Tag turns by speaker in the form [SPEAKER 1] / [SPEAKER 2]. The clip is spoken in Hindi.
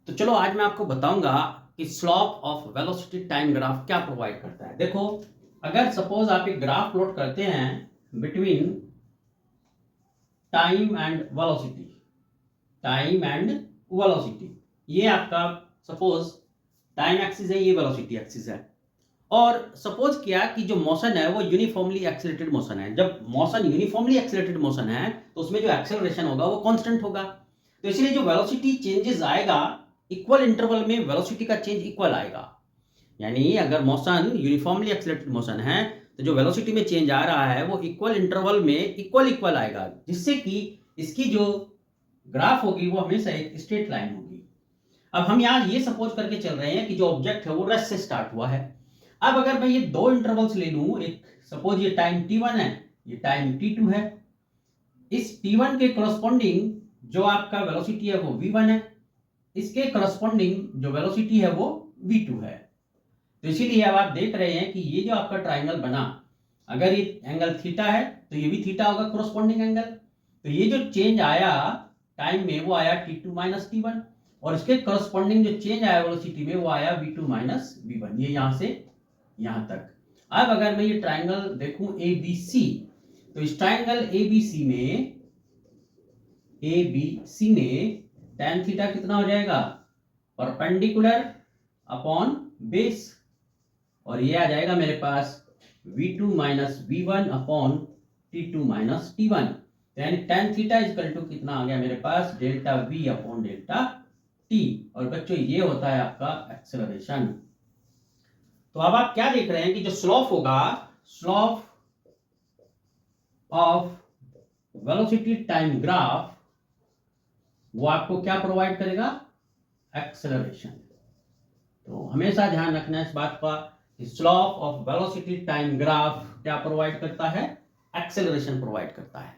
[SPEAKER 1] तो चलो आज मैं आपको बताऊंगा कि slope of velocity time graph क्या प्रोवाइड करता है। देखो, अगर सपोज आप एक ग्राफ प्लॉट करते हैं बिटवीन टाइम एंड वेलोसिटी, ये आपका सपोज टाइम एक्सिस है, ये वेलोसिटी एक्सिस है। और सपोज किया कि जो मोशन है वो यूनिफॉर्मली एक्सेलरेटेड मोशन है। जब मोशन यूनिफॉर्मली एक्सेलरेटेड मोशन है तो उसमें जो एक्सेलरेशन होगा वो कांस्टेंट होगा। तो इसलिए जो वेलोसिटी चेंजेस आएगा, इक्वल इंटरवल में वेलोसिटी का चेंज इक्वल आएगा। यानी अगर मोशन यूनिफॉर्मली एक्सेलरेटेड मोशन है तो जो वेलोसिटी में चेंज आ रहा है वो इक्वल इंटरवल में इक्वल आएगा, जिससे कि इसकी जो ग्राफ होगी वो हमेशा एक स्ट्रेट लाइन होगी। अब हम यहाँ ये सपोज करके चल रहे हैं कि जो ऑब्जेक्ट है वो रेस्ट से स्टार्ट हुआ है। अब अगर मैं ये दो इंटरवल्स ले लूं, एक सपोज ये टाइम t1 है, ये टाइम t2 है। इस t1 के करस्पॉन्डिंग जो आपका वेलोसिटी है वो v1 है, इसके करस्पॉन्डिंग जो वेलोसिटी है वो v2 है। तो इसीलिए अब आप देख रहे हैं कि ये जो आपका ट्राइंगल बना, अगर ये एंगल थीटा है तो ये भी थीटा होगा करस्पॉन्डिंग एंगल। तो ये जो चेंज आया टाइम में वो आया t2 माइनस t1, और इसके करस्पॉन्डिंग जो चेंज आया वेलोसिटी में वो आया v2 माइनस v1, ये यहां से यहां तक। अब अगर मैं ये ट्राइंगल देखूं ABC, तो इस ट्राइंगल ABC में tan थीटा कितना हो जाएगा, परपेंडिकुलर अपॉन बेस, और ये आ जाएगा मेरे पास v2 minus v1 upon t2 minus t1। यानी tan थीटा इक्वल टू कितना आ गया मेरे पास, delta v upon delta t। और बच्चों ये होता है आपका एक्सेलरेशन। तो अब आप क्या देख रहे हैं कि जो स्लोप होगा, slope of velocity time graph, वो आपको क्या प्रोवाइड करेगा, एक्सेलरेशन। तो हमेशा ध्यान रखना है इस बात का, slope of velocity time graph क्या प्रोवाइड करता है, एक्सेलरेशन प्रोवाइड करता है।